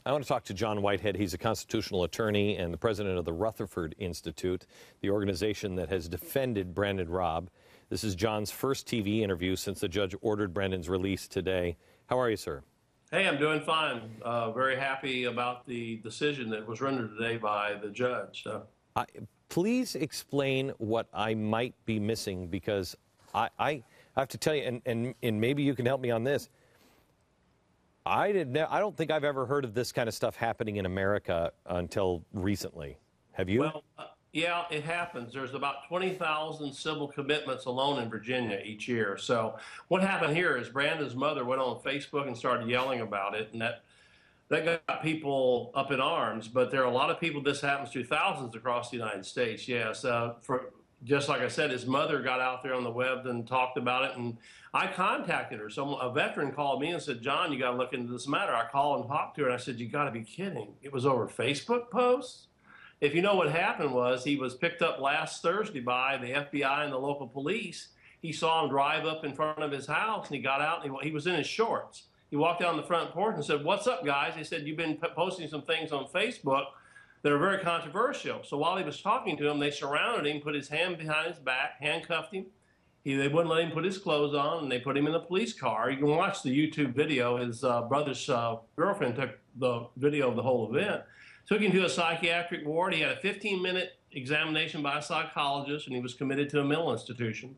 I want to talk to John Whitehead. He's a constitutional attorney and the president of the Rutherford Institute, the organization that has defended Brandon Robb. This is John's first TV interview since the judge ordered Brandon's release today. How are you, sir? Hey, I'm doing fine. Very happy about the decision that was rendered today by the judge. Please explain what I might be missing, because I have to tell you, and maybe you can help me on this. I don't think I've ever heard of this kind of stuff happening in America until recently. Have you? Well, yeah, it happens. There's about 20,000 civil commitments alone in Virginia each year. So what happened here is Brandon's mother went on Facebook and started yelling about it, and that got people up in arms. But there are a lot of people this happens to, thousands across the United States. Yes, just like I said, his mother got out there on the web and talked about it, and I contacted her. So a veteran called me and said, John, you got to look into this matter. I called and talked to her, and I said, you got to be kidding. It was over Facebook posts? If you know what happened was he was picked up last Thursday by the FBI and the local police. He saw him drive up in front of his house, and he got out, and he was in his shorts. He walked down the front porch and said, what's up, guys? He said, you've been posting some things on Facebook that are very controversial. So while he was talking to him, they surrounded him, put his hand behind his back, handcuffed him. They wouldn't let him put his clothes on, and they put him in the police car. You can watch the YouTube video. His brother's girlfriend took the video of the whole event. Took him to a psychiatric ward. He had a 15-minute examination by a psychologist, and he was committed to a mental institution.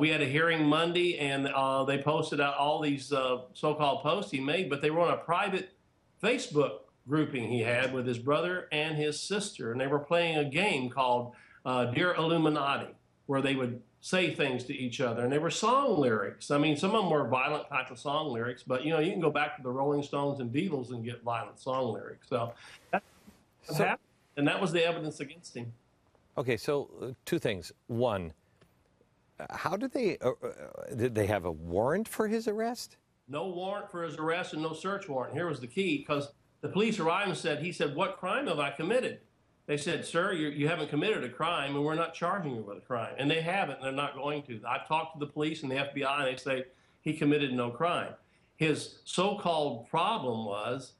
We had a hearing Monday, and they posted out all these so-called posts he made, but they were on a private Facebook grouping he had with his brother and his sister, and they were playing a game called Dear Illuminati, where they would say things to each other, and they were song lyrics. I mean, some of them were violent type of song lyrics, but you know, you can go back to the Rolling Stones and Beatles and get violent song lyrics. So that's what happened, and that was the evidence against him. Okay, so two things. One, how did they have a warrant for his arrest? No warrant for his arrest and no search warrant. Here was the key, because the police arrived and said, he said, what crime have I committed? They said, sir, you haven't committed a crime, and we're not charging you with a crime. And they haven't, and they're not going to. I've talked to the police and the FBI, and they say he committed no crime. His so-called problem was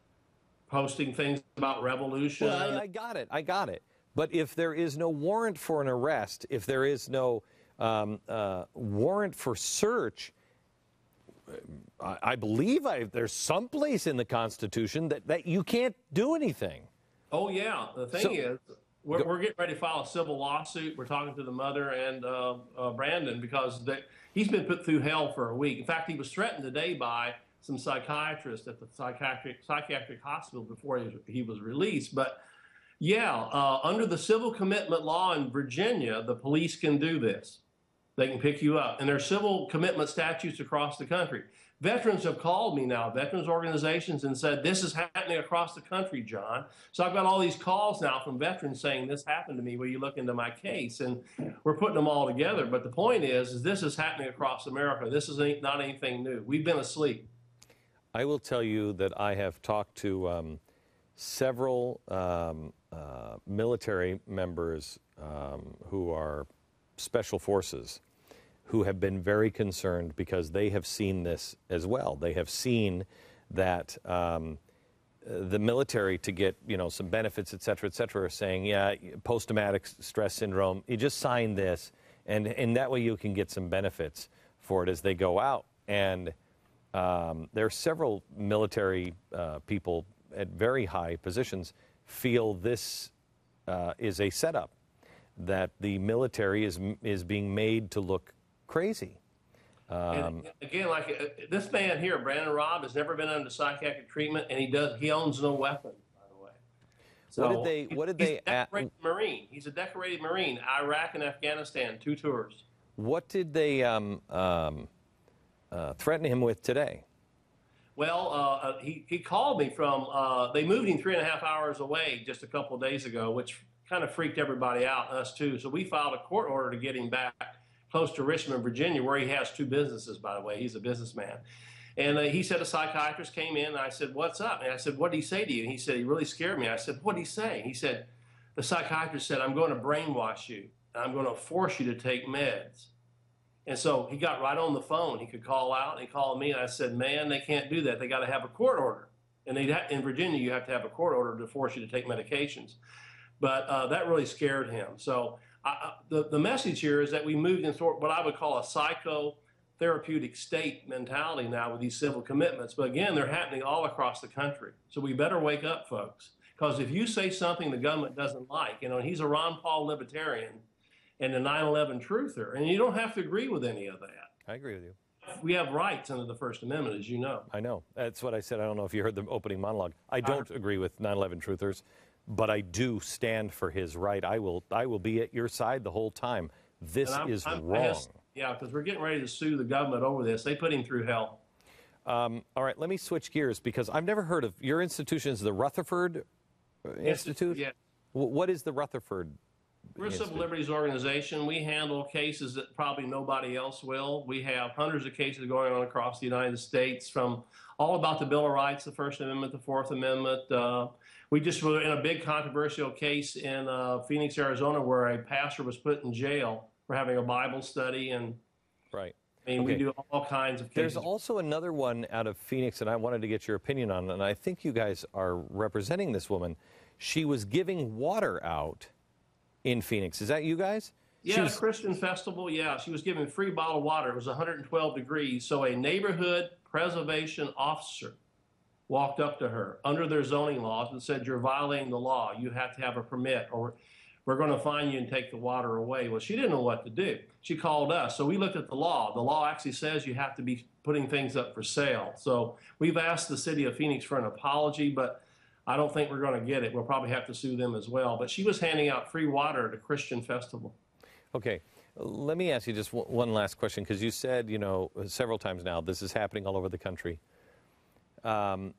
posting things about revolution. Well, I got it. But if there is no warrant for an arrest, if there is no warrant for search, I believe there's some place in the Constitution that you can't do anything. Oh, yeah. The thing is, we're getting ready to file a civil lawsuit. We're talking to the mother and Brandon, because he's been put through hell for a week. In fact, he was threatened today by some psychiatrists at the psychiatric hospital before he was released. But, yeah, under the civil commitment law in Virginia, the police can do this. They can pick you up. And there are civil commitment statutes across the country. Veterans have called me now, veterans organizations, and said, this is happening across the country, John. So I've got all these calls now from veterans saying, this happened to me, will you look into my case? And we're putting them all together. But the point is this is happening across America. This is not anything new. We've been asleep. I will tell you that I have talked to several military members who are special forces, who have been very concerned because they have seen this as well. They have seen that the military, to get some benefits, et cetera, are saying, yeah, post-traumatic stress syndrome, you just sign this, and that way you can get some benefits for it as they go out. And there are several military people at very high positions feel this is a setup, that the military is being made to look crazy. And again, like this man here, Brandon Robb, has never been under psychiatric treatment, and he owns no weapon, by the way. So he's a decorated Marine. He's a decorated Marine. Iraq and Afghanistan, 2 tours. What did they threaten him with today? Well, he called me from, they moved him 3.5 hours away just a couple of days ago, which kind of freaked everybody out, us too. So we filed a court order to get him back close to Richmond, Virginia, where he has 2 businesses, by the way. He's a businessman. And he said a psychiatrist came in, and I said, what's up? And I said, what did he say to you? And he said, he really scared me. I said, what did he say? He said, the psychiatrist said, I'm going to brainwash you. And I'm going to force you to take meds. And so he got right on the phone. He could call out, and he called me, and I said, man, they can't do that. They got to have a court order. And in Virginia, you have to have a court order to force you to take medications. But that really scared him. So the message here is that we moved into what I would call a psychotherapeutic state mentality now with these civil commitments. But again, they're happening all across the country. So we better wake up, folks. Because if you say something the government doesn't like, he's a Ron Paul libertarian and a 9/11 truther, and you don't have to agree with any of that. I agree with you. We have rights under the First Amendment, as you know. I know. That's what I said. I don't know if you heard the opening monologue. I don't agree with 9/11 truthers, but I do stand for his right. I will be at your side the whole time. This is wrong. Yeah, because we're getting ready to sue the government over this. They put him through hell. All right, let me switch gears because I've never heard of your institution. Is the Rutherford Institute? Yeah. What is the Rutherford? We're a civil liberties organization. We handle cases that probably nobody else will. We have hundreds of cases going on across the United States, from all about the Bill of Rights, the First Amendment, the Fourth Amendment. We just were in a big controversial case in Phoenix, Arizona, where a pastor was put in jail for having a Bible study. And right. I mean, we do all kinds of cases. There's also another one out of Phoenix, and I wanted to get your opinion on, and I think you guys are representing this woman. She was giving water out in Phoenix. Is that you guys? Yeah, a Christian festival. Yeah, she was giving free bottled water. It was 112 degrees. So a neighborhood preservation officer walked up to her under their zoning laws and said, "You're violating the law. You have to have a permit, or we're going to fine you and take the water away." Well, she didn't know what to do. She called us. So we looked at the law. The law actually says you have to be putting things up for sale. So we've asked the city of Phoenix for an apology, but I don't think we're going to get it. We'll probably have to sue them as well. But she was handing out free water at a Christian festival. Okay. Let me ask you just one last question, because you said, several times now, this is happening all over the country. And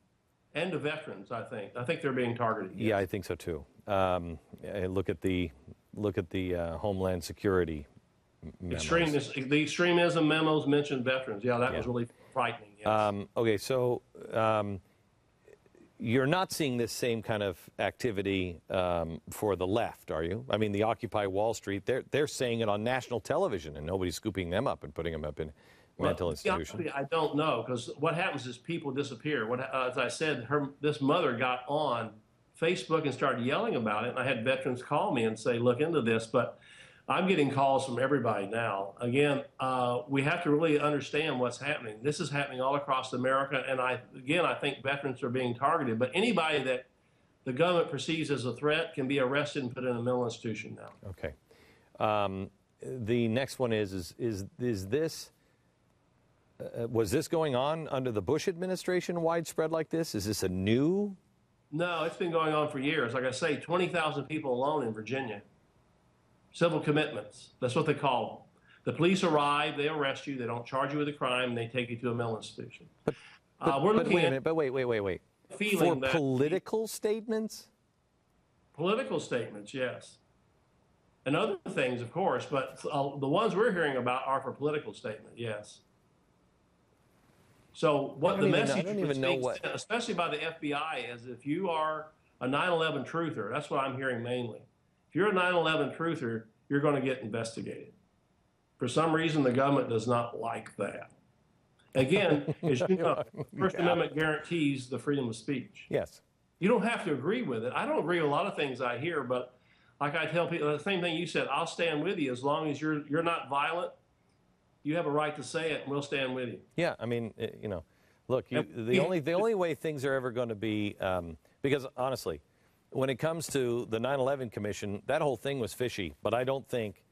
to veterans, I think. I think they're being targeted. Yes. Yeah, I think so too. Look at the Homeland Security memos. The extremism memos mentioned veterans. Yeah, that was really frightening. Yes. Okay, so you're not seeing this same kind of activity for the left, are you? I mean, the Occupy Wall Street, they're saying it on national television, and nobody's scooping them up and putting them up in mental institutions. I don't know, because what happens is people disappear. As I said, this mother got on Facebook and started yelling about it, and I had veterans call me and say, "Look into this." But I'm getting calls from everybody now. Again, we have to really understand what's happening. This is happening all across America, and I think veterans are being targeted. But anybody that the government perceives as a threat can be arrested and put in a mental institution now. Okay. The next one is this, was this going on under the Bush administration widespread like this? Is this a new? No, it's been going on for years. Like I say, 20,000 people alone in Virginia. Civil commitments. That's what they call them. The police arrive, they arrest you, they don't charge you with a crime, and they take you to a mental institution. We're looking wait a minute, but wait. For political statements? Political statements, yes. And other things, of course, but the ones we're hearing about are for political statement, yes. So what the message, especially by the FBI, is if you are a 9/11 truther, that's what I'm hearing mainly. If you're a 9/11 truther, you're going to get investigated. For some reason, the government does not like that. Again, as you know, the First Amendment guarantees the freedom of speech. Yes. You don't have to agree with it. I don't agree with a lot of things I hear, but like I tell people, the same thing you said, I'll stand with you as long as you're not violent. You have a right to say it, and we'll stand with you. Yeah, I mean, look, the only way things are ever going to be, because honestly, when it comes to the 9/11 Commission, that whole thing was fishy. But I don't think,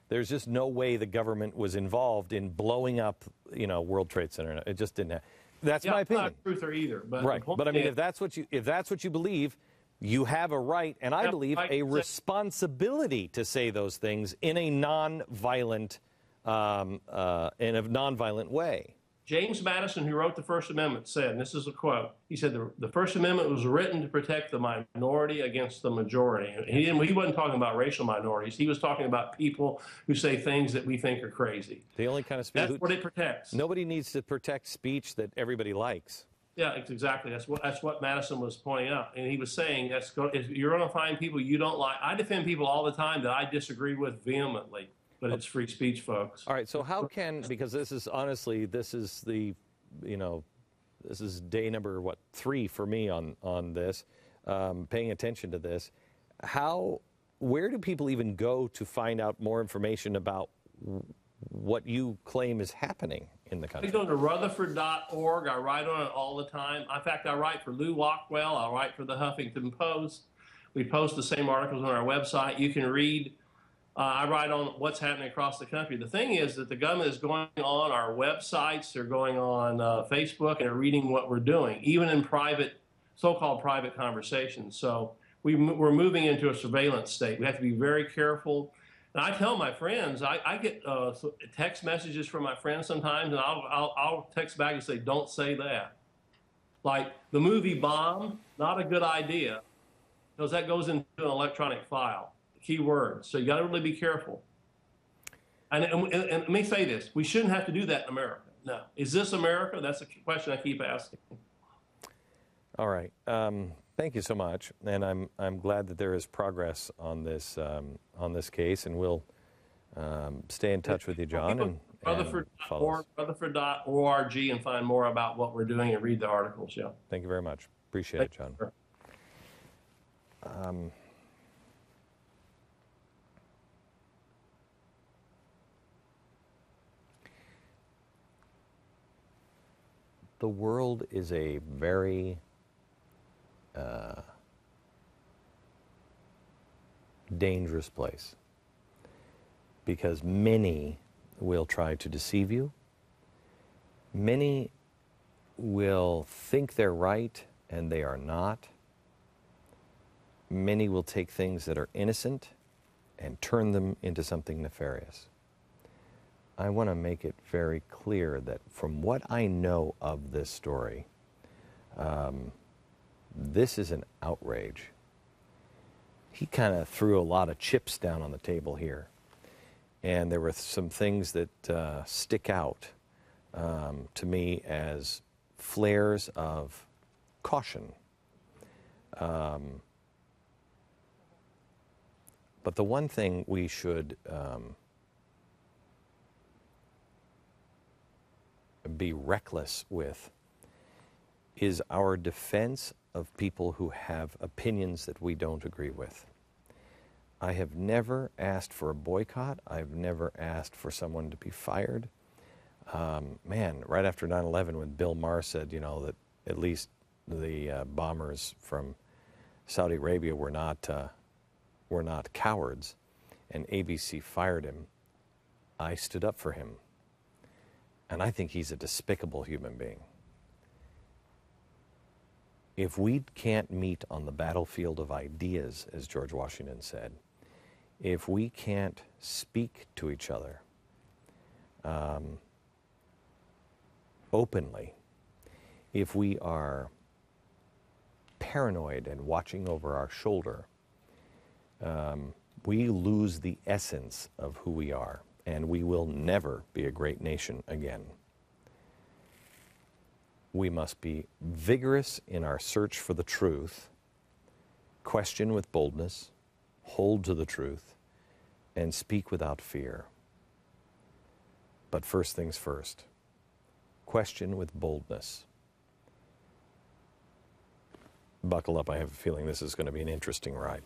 there's just no way the government was involved in blowing up, World Trade Center. It just didn't happen. That's my opinion. I'm not a truther either. But right. But I mean, if that's what you believe, you have a right, and I believe a responsibility to say those things in a non-violent way. James Madison, who wrote the First Amendment, said, and this is a quote, he said, the First Amendment was written to protect the minority against the majority. He wasn't talking about racial minorities. He was talking about people who say things that we think are crazy. The only kind of speech. That's what it protects. Nobody needs to protect speech that everybody likes. Yeah, exactly. That's what Madison was pointing out. And he was saying, you're going to find people you don't like. I defend people all the time that I disagree with vehemently. But it's free speech, folks. All right, so how can, because this is the, this is day number, 3 for me on this, paying attention to this. Where do people even go to find out more information about what you claim is happening in the country? I go to Rutherford.org. I write on it all the time. In fact, I write for Lou Lockwell. I write for the Huffington Post. We post the same articles on our website. You can read. I write on what's happening across the country. The thing is that the government is going on our websites. They're going on Facebook, and they're reading what we're doing, even in private, so-called private conversations. So we're moving into a surveillance state. We have to be very careful. And I tell my friends, I get text messages from my friends sometimes, and I'll text back and say, don't say that. Like the movie Bomb, not a good idea, because that goes into an electronic file, key words. So you got to really be careful. And let me say this, we shouldn't have to do that in America. No. Is this America? That's a question I keep asking. All right. Thank you so much, and I'm glad that there is progress on this case, and we'll stay in touch with you, John. Rutherford.org and find more about what we're doing and read the articles. Yeah. Thank you very much. Appreciate it, John. Sure. The world is a very dangerous place because many will try to deceive you. Many will think they're right and they are not. Many will take things that are innocent and turn them into something nefarious. I want to make it very clear that from what I know of this story, this is an outrage. He kind of threw a lot of chips down on the table here. And there were some things that stick out to me as flares of caution. But the one thing we should be reckless with is our defense of people who have opinions that we don't agree with. I have never asked for a boycott. I've never asked for someone to be fired. Right after 9/11, when Bill Maher said, that at least the bombers from Saudi Arabia were not cowards, and ABC fired him, I stood up for him. And I think he's a despicable human being. If we can't meet on the battlefield of ideas, as George Washington said, if we can't speak to each other openly, if we are paranoid and watching over our shoulder, we lose the essence of who we are, and we will never be a great nation again. We must be vigorous in our search for the truth, question with boldness, hold to the truth, and speak without fear. But first things first, question with boldness. Buckle up, I have a feeling this is going to be an interesting ride.